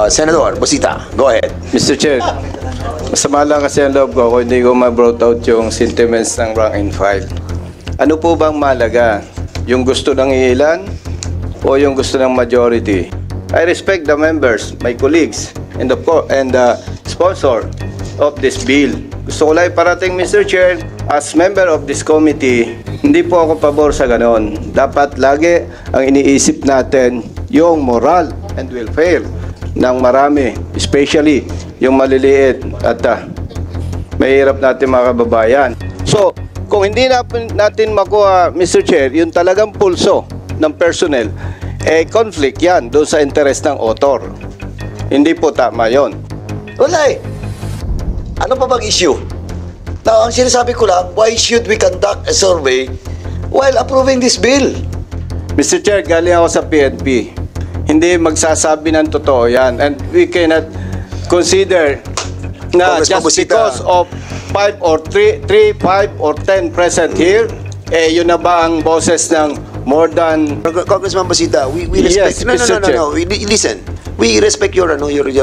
Senador Busita, go ahead. Mr. Chair, masama lang kasi ang loob ko kung hindi ko ma-brought out yung sentiments ng rank and file. Ano po bang malaga? Yung gusto ng ilan o yung gusto ng majority? I respect the members, my colleagues, and the sponsor of this bill. Gusto ko lang iparating, Mr. Chair, as member of this committee, hindi po ako pabor sa ganon. Dapat lagi ang iniisip natin yung moral and welfare ng marami, especially yung maliliit at mahirap natin mga kababayan. So, kung hindi natin makuha, Mr. Chair, yung talagang pulso ng personnel, conflict yan doon sa interest ng author. Hindi po tama yon. Wala eh. Ano pa bang issue? Now, ang sinasabi ko lang, why should we conduct a survey while approving this bill? Mr. Chair, galing ako sa PNP. Hindi magsasabi ng totoo yan. And we cannot consider na just because of 5 or 3, 5 or 10 present here, yun na ba ang boses ng more than... Congressman Busita, we respect... Yes, No. Listen. We respect your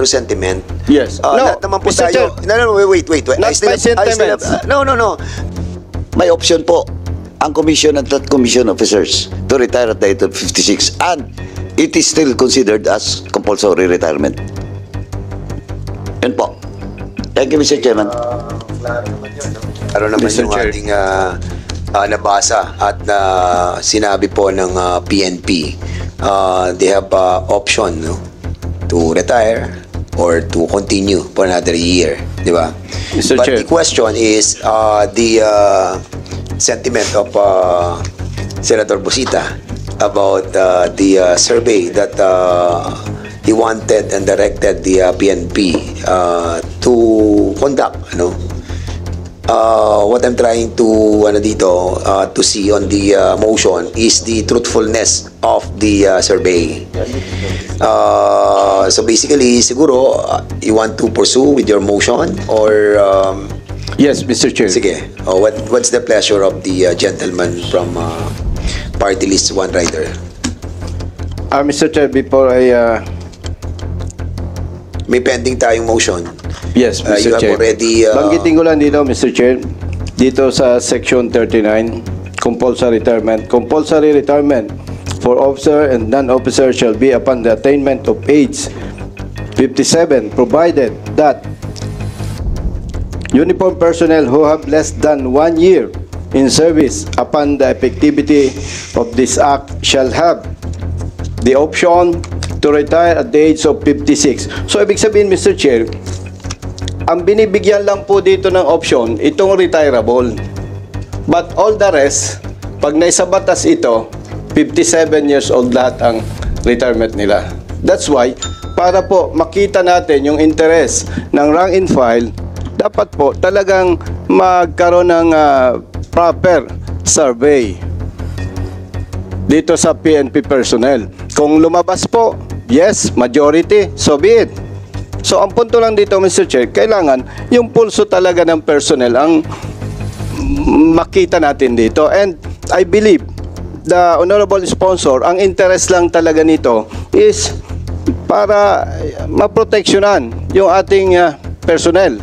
sentiment. Yes. Lahat naman po Mr. tayo... Chair, No, wait. not my sentiments. No. May option po ang commission and that commission officers to retire at the age of 56 and it is still considered as compulsory retirement. Yun po. Thank you, Mr. Chairman. Ano naman Mr. yung Chair. ating nabasa at sinabi po ng PNP. They have option to retire or to continue for another year, di ba? Mr. But Chair. the question is the sentiment of Senator Busita about the survey that he wanted and directed the PNP to conduct. What I'm trying to see on the motion is the truthfulness of the survey. So basically, siguro, you want to pursue with your motion or... Yes, Mr. Chair. Sige. What's the pleasure of the gentleman from Party List One Rider? Mr. Chair, before I... May pending tayong motion. Yes, Mr. You have Chair. already... Banggitin ko lang dito, Mr. Chair, dito sa Section 39, compulsory retirement for officer and non-officer shall be upon the attainment of age 57, provided that uniform personnel who have less than 1 year in service upon the effectivity of this act shall have the option to retire at the age of 56. So, ibig sabihin, Mr. Chair, ang binibigyan lang po dito ng option, itong retirable. But all the rest, pag naisabatas ito, 57 years old lahat ang retirement nila. That's why, para po makita natin yung interest ng rank and file, dapat po talagang magkaroon ng proper survey dito sa PNP personnel. Kung lumabas po, yes, majority, so be it. So, ang punto lang dito, Mr. Chair, kailangan yung pulso talaga ng personnel ang makita natin dito. And I believe the honorable sponsor, ang interest lang talaga nito is para maproteksyonan yung ating personnel.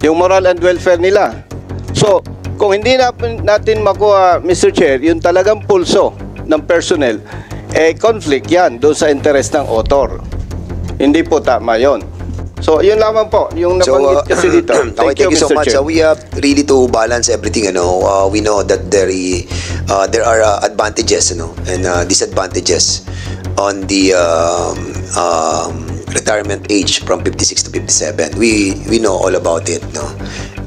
Yung moral and welfare nila. So, kung hindi natin makuha, Mr. Chair, yung talagang pulso ng personnel, conflict yan doon sa interest ng author. Hindi po tama yon. So, yun lamang po, yung nabanggit kasi dito. Thank you so much. Chair. We have really to balance everything. We know that there are advantages and disadvantages on the retirement age from 56 to 57. We know all about it.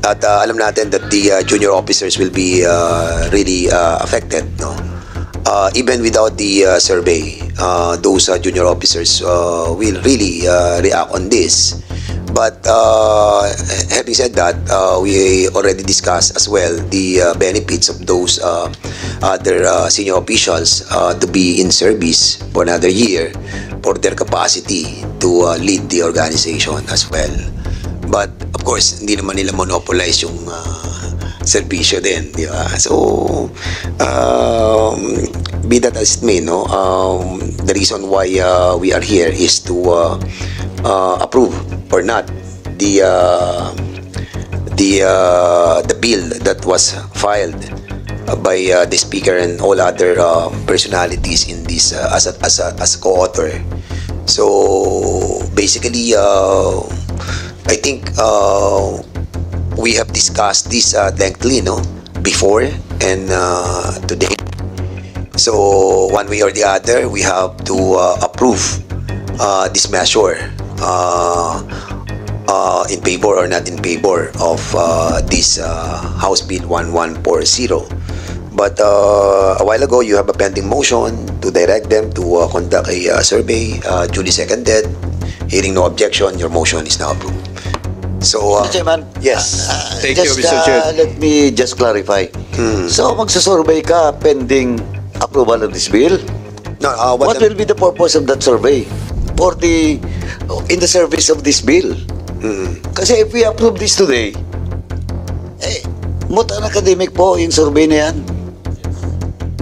At alam natin that the junior officers will be really affected. Even without the survey, those junior officers will really react on this. But having said that, we already discussed as well the benefits of those other senior officials to be in service for another year for their capacity to lead the organization as well. But of course, hindi naman nila monopolize yung serbisyo din, di ba? So, be that as it may, no, the reason why we are here is to approve or not the bill that was filed by the speaker and all other personalities in this as a co-author. So basically, I think we have discussed this lengthily, no, before and today. So one way or the other, we have to approve this measure in favor or not in favor of this House Bill 1140. But a while ago, you have a pending motion to direct them to conduct a survey, duly seconded. Hearing no objection, your motion is now approved. So, Mr. Chairman, yes. Thank you, just, Mr. Chair. let me just clarify. So, magsasurvey ka pending approval of this bill? No, What will be the purpose of that survey for in the service of this bill? Kasi if we approve this today, moot an academic po yung survey na yan.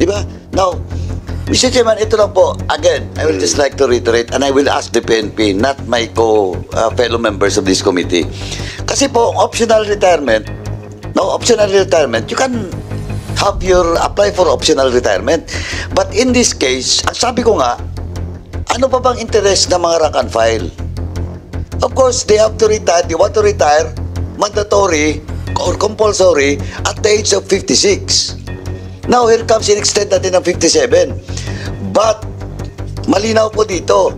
Di ba? Now, Mr. Chairman, ito lang po. Again, I will just like to reiterate and I will ask the PNP, not my fellow members of this committee. Kasi po, optional retirement, you can apply for optional retirement. But in this case, ang sabi ko nga, ano pa bang interest ng mga rank and file? Of course, they have to retire. They want to retire mandatory or compulsory at the age of 56. Now, here comes in-extend natin ng 57. But, malinaw po dito,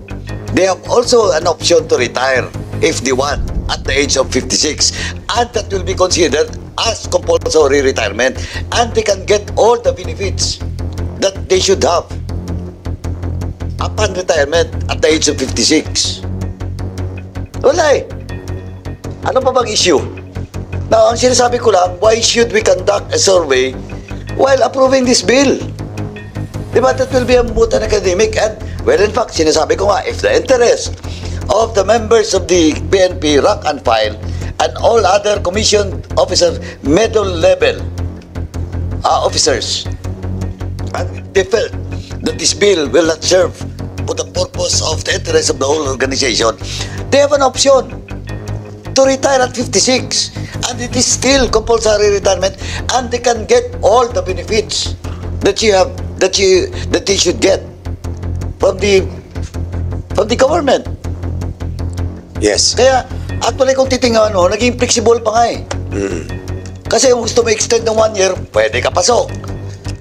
they have also an option to retire if they want at the age of 56. And that will be considered as compulsory retirement. And they can get all the benefits that they should have upon retirement at the age of 56. Wala eh. Ano pa bang issue? Now, ang sinasabi ko lang, why should we conduct a survey while approving this bill? Diba, that will be a moot and academic. And, well, in fact, sinasabi ko nga, if the interest of the members of the PNP, rank and file, and all other commission officers, middle level officers, and they felt that this bill will not serve for the purpose of the interest of the whole organization, they have an option to retire at 56, and it is still compulsory retirement, and they can get all the benefits that they should get from the government. Yes. Kaya actually kung titingnan mo, naging flexible pa nga eh. Kasi kung gusto mo extend ng 1 year, pwede ka pasok.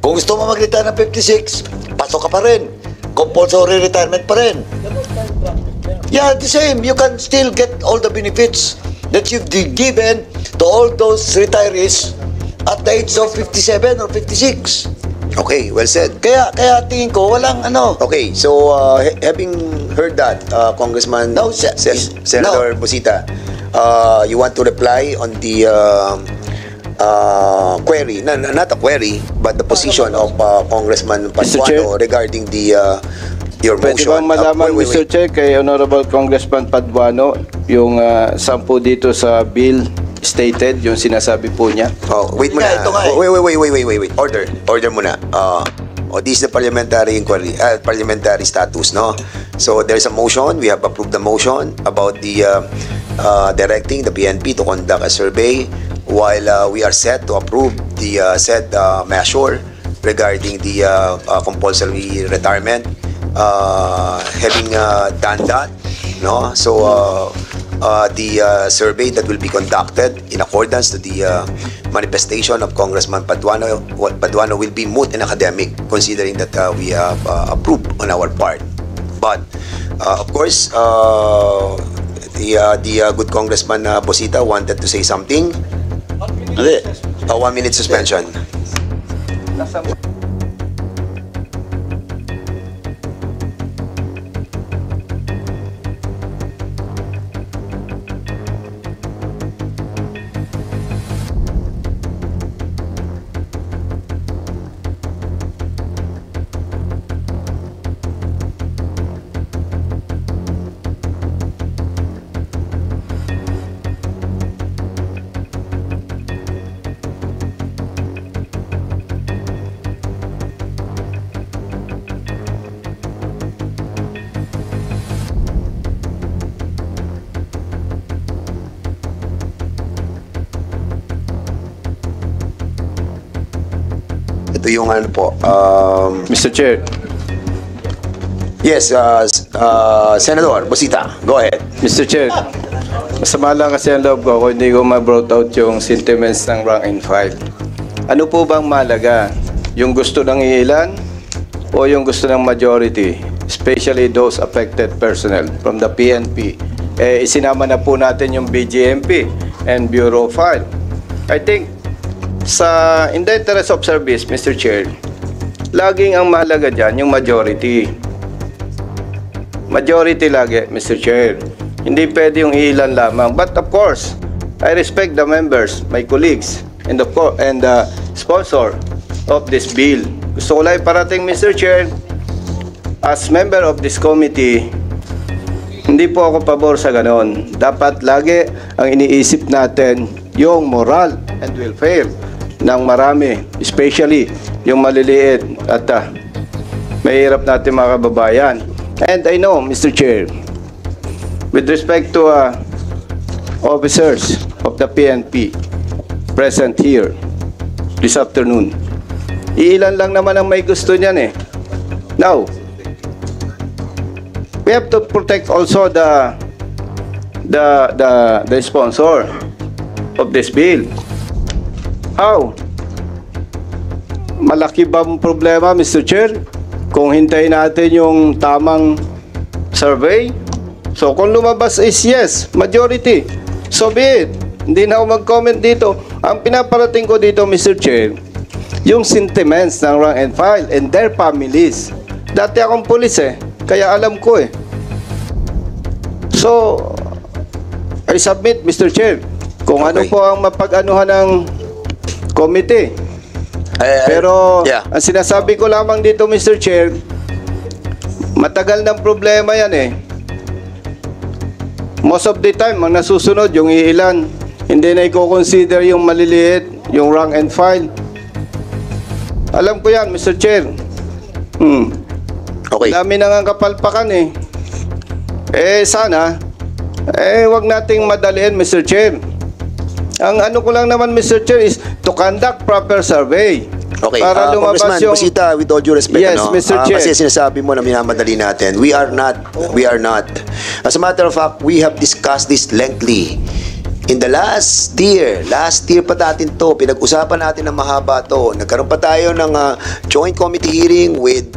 Kung gusto mo mag-retire ng 56, pasok ka pa rin. Compulsory retirement pa rin. Yeah, the same. You can still get all the benefits that you've given to all those retirees at the age of 57 or 56. Okay, well said. Kaya tingin ko, walang ano. Okay, so having heard that, Congressman No, Senator Busita, you want to reply on the query, not a query, but the position of Congressman Paduano regarding your Pwede motion. bang malaman, Mr. Chair, kay Honorable Congressman Paduano, yung 10 dito sa bill stated, yung sinasabi po niya? Oh, wait muna. Ito nga eh. Wait. Order muna. This is the parliamentary inquiry, parliamentary status, no? So there's a motion. We have approved the motion about the directing the PNP to conduct a survey while we are set to approve the said measure regarding the compulsory retirement. Having done that, no? So the survey that will be conducted in accordance to the manifestation of Congressman Paduano will be moot and academic, considering that we have approved on our part. But of course, the good Congressman Busita wanted to say something. 1 minute suspension. Ito yung ano po. Mr. Chair, Yes, Senador Busita, go ahead. Mr. Chair, masama lang kasi ang loob ko kung hindi ko ma-brought out yung sentiments ng rank and file. Ano po bang malaga? Yung gusto ng ilan o yung gusto ng majority? Especially those affected personnel from the PNP. Isinama na po natin yung BGMP and Bureau of File. I think, in the interest of service, Mr. Chair, laging ang mahalaga dyan yung majority. Majority lagi, Mr. Chair. Hindi pwede yung ilan lamang. But of course, I respect the members, my colleagues, and the sponsor of this bill. Gusto ko lang iparating, Mr. Chair, as member of this committee, hindi po ako pabor sa ganon. Dapat lagi ang iniisip natin yung moral and welfare ng marami, especially yung maliliit at mahirap natin mga kababayan. And I know, Mr. Chair, with respect to officers of the PNP present here this afternoon, iilan lang naman ang may gusto niyan eh. Now, we have to protect also the sponsor of this bill. How? Malaki ba ang problema, Mr. Chair? Kung hintayin natin yung tamang survey? So kung lumabas is yes, majority, so be it. Hindi na ako mag-comment dito. Ang pinaparating ko dito, Mr. Chair, yung sentiments ng rank and file and their families. Dati akong pulis eh, kaya alam ko eh. So, I submit, Mr. Chair, kung ano Okay. po ang mapag-anuhan ng committee. Pero, yeah. ang sinasabi ko lamang dito, Mr. Chair, matagal ng problema yan eh. Most of the time, ang nasusunod, yung iilan, hindi na i-consider yung maliliit, yung rank and file. Alam ko yan, Mr. Chair. Okay. Dami na nga kapalpakan eh. Sana, wag nating madaliin, Mr. Chair. Ang ano ko lang naman, Mr. Chair, is to conduct proper survey. Okay, Para lumabas Congressman yung... Busita, with all due respect, Yes, Mr. Chair. Kasi sinasabi mo na minamadali natin. We are not. As a matter of fact, we have discussed this lengthily. In the last year pa natin to, pinag-usapan natin ng mahaba to. Nagkaroon pa tayo ng joint committee hearing with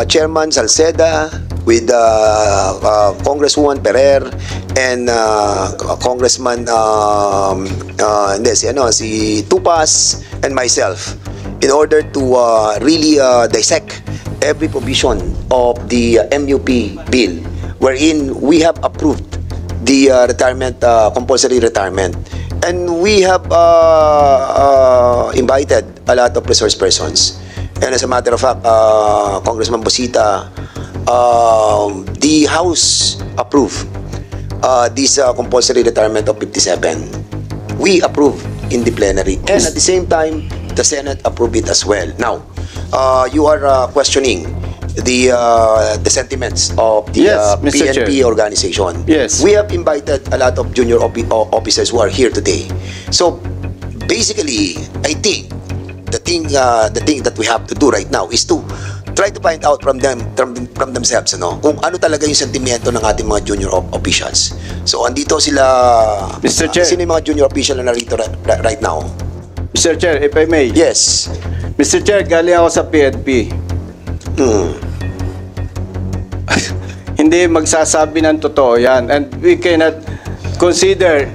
Chairman Salceda, with Congresswoman Perer, and Congressman si Tupas and myself, in order to really dissect every provision of the MUP bill, wherein we have approved the compulsory retirement, and we have invited a lot of resource persons. And as a matter of fact, Congressman Busita, the House approved this compulsory retirement of 57. We approved in the plenary, and at the same time, the Senate approved it as well. Now, you are questioning the sentiments of the Yes, Mr. PNP Chair. organization. Yes. We have invited a lot of junior officers who are here today. So, basically, I think the thing that we have to do right now is to try to find out from themselves, kung ano talaga yung sentimento ng ating mga junior officials. So, andito sila. Mr. Chair. Sino yung mga junior official na narito right now? Mr. Chair, if I may. Yes. Mr. Chair, galing ako sa PNP. Hindi magsasabi ng totoo yan. And we cannot consider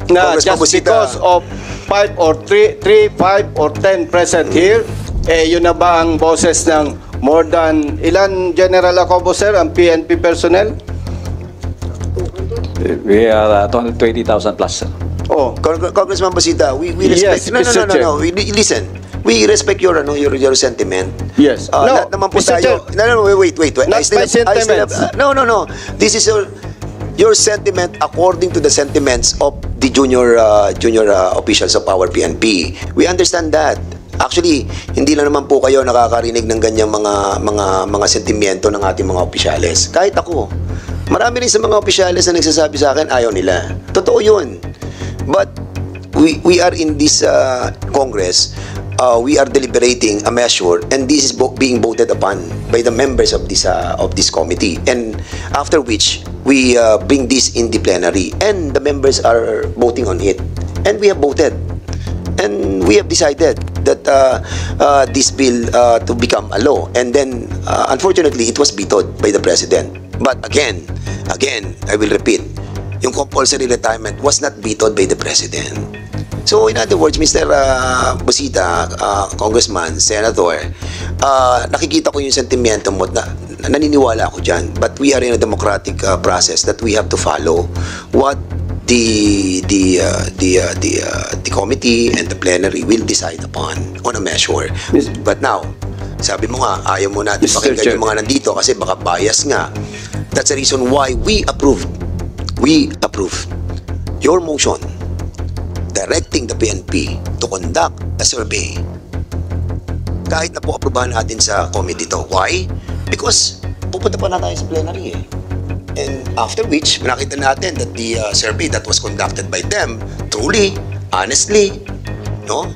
na Congressman just Busita. because of 5 or 3, 5 or 10 present here, yun na ba ang boses ng more than ilan General Acobo, sir, ang PNP personnel? We are 20,000 plus. Oh, Congressman Busita, we respect. Yes, No. Mr. Chair. Listen. We respect your sentiment. Yes. No, Lahat naman po Mr. tayo. Chair. No, wait. Not my sentiments. No. This is your sentiment according to the sentiments of the junior officials of our PNP. We understand that. Actually, hindi lang naman po kayo nakakarinig ng ganyang mga sentimiento ng ating mga opisyales. Kahit ako. Marami rin sa mga opisyales na nagsasabi sa akin, ayaw nila. Totoo yun. But we are in this Congress we are deliberating a measure, and this is being voted upon by the members of this committee, and after which we bring this in the plenary, and the members are voting on it, and we have voted, and we have decided that this bill to become a law, and then unfortunately it was vetoed by the president. But again, I will repeat, yung compulsory retirement was not vetoed by the president. So in other words, Mr. Busita, Congressman, Senator, nakikita ko yung sentimiento mo na naniniwala ako dyan. But we are in a democratic process that we have to follow what the committee and the plenary will decide upon on a measure. But now, sabi mo nga, ayaw mo natin Mr. pakinggan Chair. yung mga nandito kasi baka bias nga. That's the reason why we approved your motion directing the PNP to conduct a survey kahit na po aprobahan natin sa committee to. Why? Because pupunta pa na tayo sa plenary eh. And after which, nakita natin that the survey that was conducted by them, truly, honestly, no?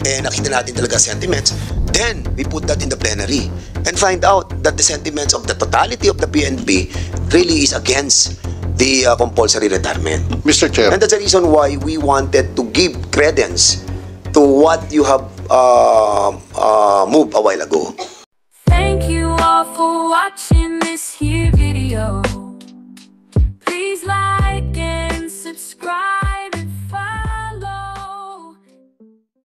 And nakita natin talaga sentiments. Then, we put that in the plenary and find out that the sentiments of the totality of the PNP really is against the compulsory retirement. Mr. Chair. And that's the reason why we wanted to give credence to what you have moved a while ago.